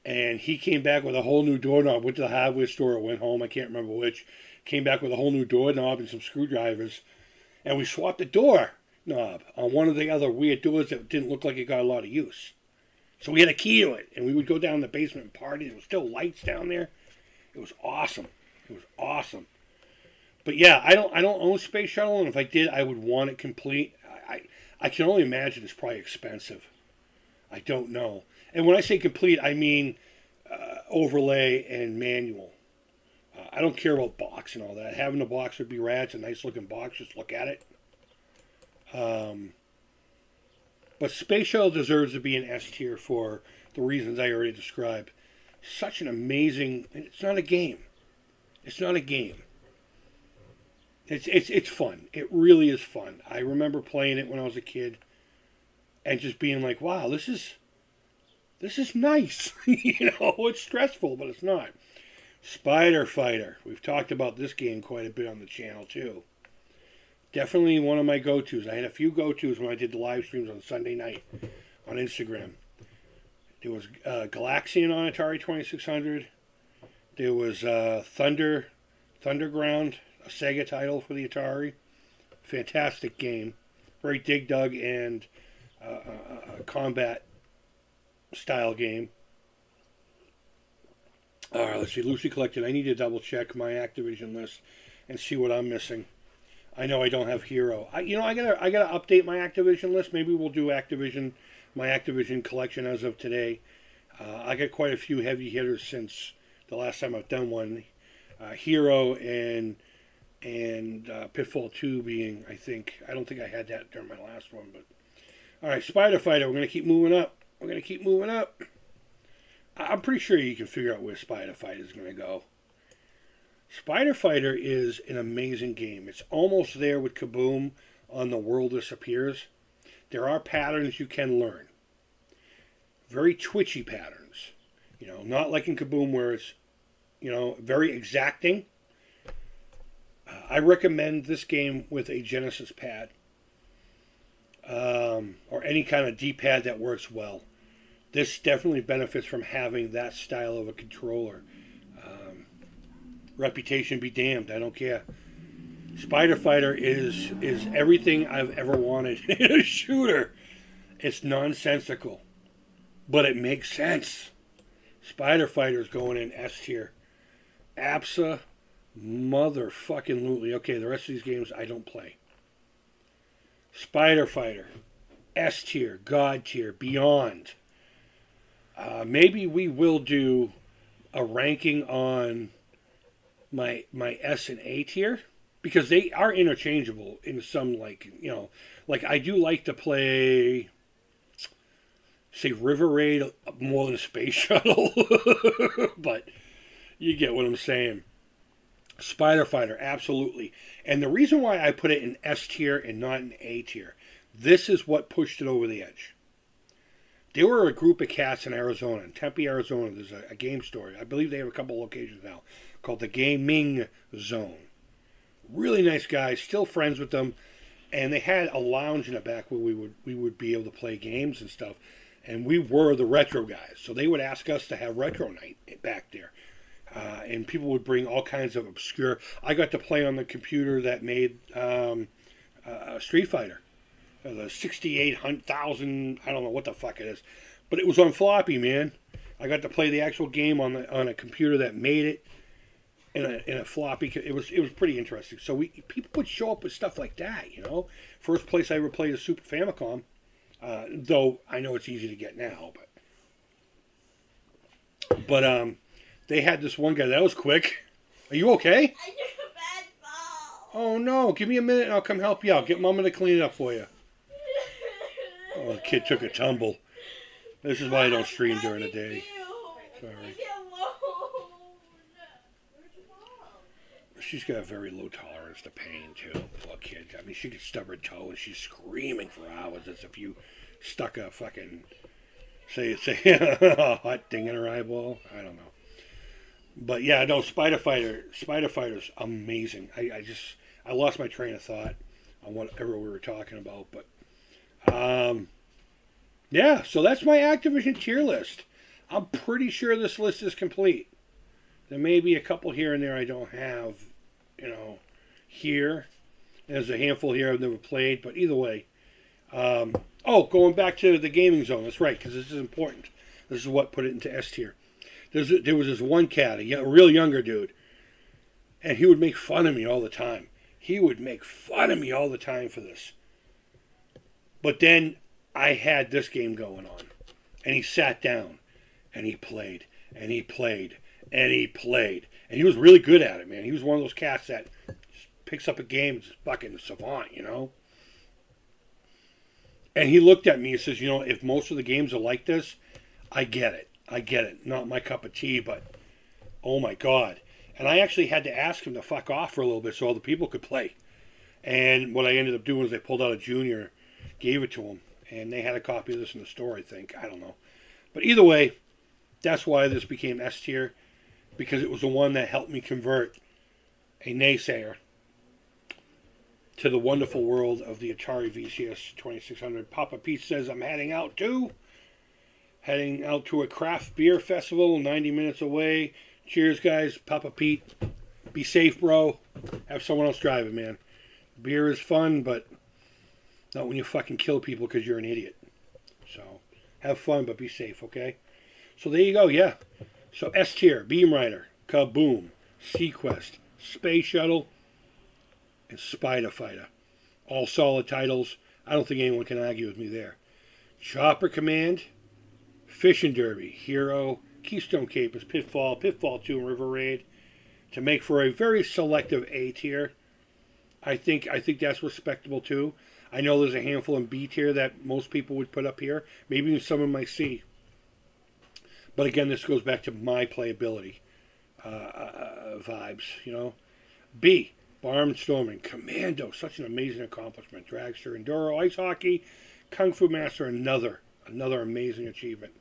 And he came back with a whole new doorknob, went to the hardware store, or went home, I can't remember which, came back with a whole new doorknob and some screwdrivers, and we swapped the door knob on one of the other weird doors that didn't look like it got a lot of use. So we had a key to it, and we would go down the basement and party. There was still lights down there. It was awesome. It was awesome. But yeah, I don't own Space Shuttle, and if I did, I would want it complete. I can only imagine it's probably expensive. I don't know. And when I say complete, I mean overlay and manual. I don't care about box and all that. Having the box would be rad. It's a nice looking box. Just look at it. But Space Shuttle deserves to be an S tier for the reasons I already described. Such an amazing... It's not a game. It's not a game. It's fun. It really is fun. I remember playing it when I was a kid and just being like, wow, this is nice. It's stressful, but it's not. Spider Fighter. We've talked about this game quite a bit on the channel, too. Definitely one of my go-tos. I had a few go-tos when I did the live streams on Sunday night on Instagram. There was Galaxian on Atari 2600. There was Thunderground, a Sega title for the Atari. Fantastic game. Very dig dug and combat style game. Let's see, Lucy Collected. I need to double check my Activision list and see what I'm missing. I know I don't have Hero. I gotta update my Activision list. Maybe we'll do my Activision collection as of today. I got quite a few heavy hitters since the last time I've done one. Hero and Pitfall 2 being, I don't think I had that during my last one, but all right, Spider Fighter. We're gonna keep moving up. I'm pretty sure you can figure out where Spider Fighter is gonna go. Spider Fighter is an amazing game. It's almost there with Kaboom on The World Disappears. There are patterns you can learn. Very twitchy patterns. Not like in Kaboom where it's, very exacting. I recommend this game with a Genesis pad. Or any kind of D-pad that works well. This definitely benefits from having that style of a controller. Reputation be damned, I don't care. Spider Fighter is everything I've ever wanted in a shooter. It's nonsensical, but it makes sense. Spider Fighter's going in S tier. Motherfucking-lutely. Okay, the rest of these games I don't play. Spider Fighter, S tier, God tier, beyond. Maybe we will do a ranking on my S and A tier, because they are interchangeable in some, like I do like to play, say, River Raid more than Space Shuttle, but you get what I'm saying. Spider Fighter, absolutely. And the reason why I put it in S tier and not in A tier, this is what pushed it over the edge. There were a group of cats in Arizona, in Tempe, Arizona. There's a game store. I believe they have a couple locations now, called the Gaming Zone. Really nice guys, still friends with them. And they had a lounge in the back where we would be able to play games and stuff. And we were the retro guys. So they would ask us to have retro night back there. And people would bring all kinds of obscure... I got to play on the computer that made Street Fighter. The 68,000, I don't know what the fuck it is. But it was on floppy, man. I got to play the actual game on a computer that made it in a floppy. It was pretty interesting. So people would show up with stuff like that, First place I ever played is Super Famicom. Though I know it's easy to get now. But they had this one guy. That was quick. Are you okay? I took a bad fall. Oh, no. Give me a minute and I'll come help you out. Get Mama to clean it up for you. Oh, the kid took a tumble. This is why I don't stream during the day. Sorry. She's got a very low tolerance to pain, too. Poor kid. I mean, she could stub her toe and she's screaming for hours as if you stuck a fucking, say a hot thing in her eyeball. I don't know. But yeah, no, Spider Fighter's amazing. I lost my train of thought on whatever we were talking about, but yeah, so that's my Activision tier list. I'm pretty sure this list is complete. There may be a couple here and there I don't have, here. There's a handful here I've never played, but either way. Going back to the gaming zone, that's right, because this is important. This is what put it into S tier. There was this one cat, a real younger dude, and he would make fun of me all the time. He would make fun of me all the time for this. But then I had this game going on, and he sat down, and he played, and he played, and he played. And he was really good at it, man. He was one of those cats that just picks up a game and just fucking savant, And he looked at me and says, if most of the games are like this, I get it. Not my cup of tea, but oh my God. And I actually had to ask him to fuck off for a little bit so other people could play. And what I ended up doing is I pulled out a Junior, gave it to him, and they had a copy of this in the store, I think. I don't know. But either way, that's why this became S tier, because it was the one that helped me convert a naysayer to the wonderful world of the Atari VCS 2600. Papa Pete says I'm heading out to a craft beer festival 90 minutes away. Cheers, guys. Papa Pete. Be safe, bro. Have someone else drive it, man. Beer is fun, but not when you fucking kill people because you're an idiot. So, have fun, but be safe, okay? So there you go, yeah. So S tier, Beam Rider, Kaboom, Sequest, Space Shuttle, and Spider Fighter. All solid titles. I don't think anyone can argue with me there. Chopper Command, Fishing Derby, Hero, Keystone Capers, Pitfall 2, and River Raid, to make for a very selective A tier. I think that's respectable too. I know there's a handful in B tier that most people would put up here, maybe even some in my C. But again, this goes back to my playability. vibes, you know. B, Barnstorming, Commando, such an amazing accomplishment. Dragster, Enduro, Ice Hockey, Kung Fu Master, another amazing achievement.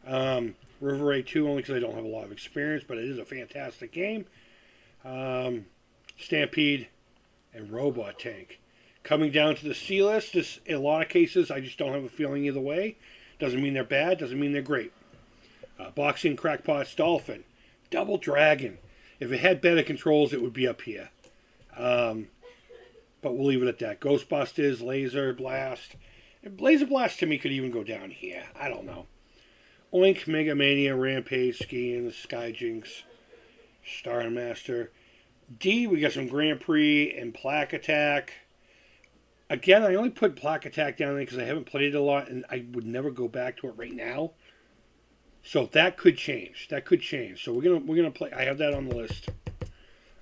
River Raid 2, only because I don't have a lot of experience, but it is a fantastic game. Stampede, and Robot Tank. Coming down to the C list, this, in a lot of cases, I just don't have a feeling either way. Doesn't mean they're bad, doesn't mean they're great. Boxing, Crackpots, Dolphin, Double Dragon. If it had better controls, it would be up here. But we'll leave it at that. Ghostbusters, Laser Blast. Laser Blast to me could even go down here. I don't know. Oink, Mega Mania, Rampage, Skiing, Skyjinx, Star Master. D, we got some Grand Prix and Plaque Attack. Again, I only put Plaque Attack down there because I haven't played it a lot, and I would never go back to it right now. So that could change. So we're gonna play. I have that on the list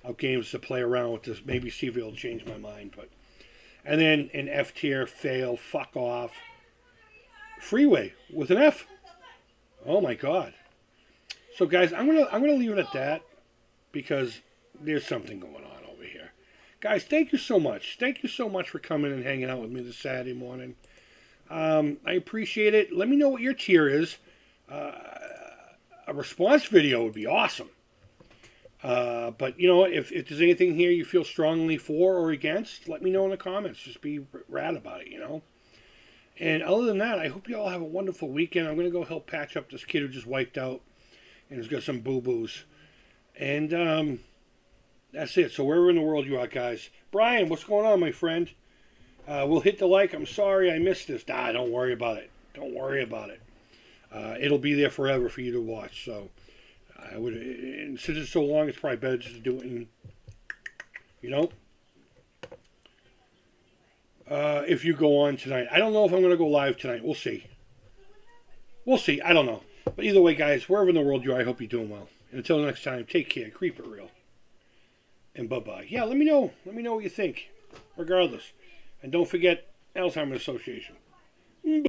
of games to play around with this. Maybe see if it'll change my mind. But and then an F tier, fail, fuck off, Freeway with an F. Oh my god. So guys, I'm gonna leave it at that because there's something going on over here. Guys, thank you so much. Thank you so much for coming and hanging out with me this Saturday morning. I appreciate it. Let me know what your tier is. A response video would be awesome. But, you know, if there's anything here you feel strongly for or against, let me know in the comments. Just be rad about it, you know. And other than that, I hope you all have a wonderful weekend. I'm going to go help patch up this kid who just wiped out and has got some boo-boos. And that's it. So wherever in the world you are, guys. Brian, what's going on, my friend? We'll hit the like. I'm sorry I missed this. Don't worry about it. Don't worry about it. It'll be there forever for you to watch. So I would, and since it's so long, it's probably better just to do it in, you know. If you go on tonight, I don't know if I'm going to go live tonight. We'll see. I don't know. But either way, guys, wherever in the world you are, I hope you're doing well. And until next time, take care. Keep it real. And bye-bye. Yeah, let me know. Let me know what you think. Regardless. And don't forget Alzheimer's Association.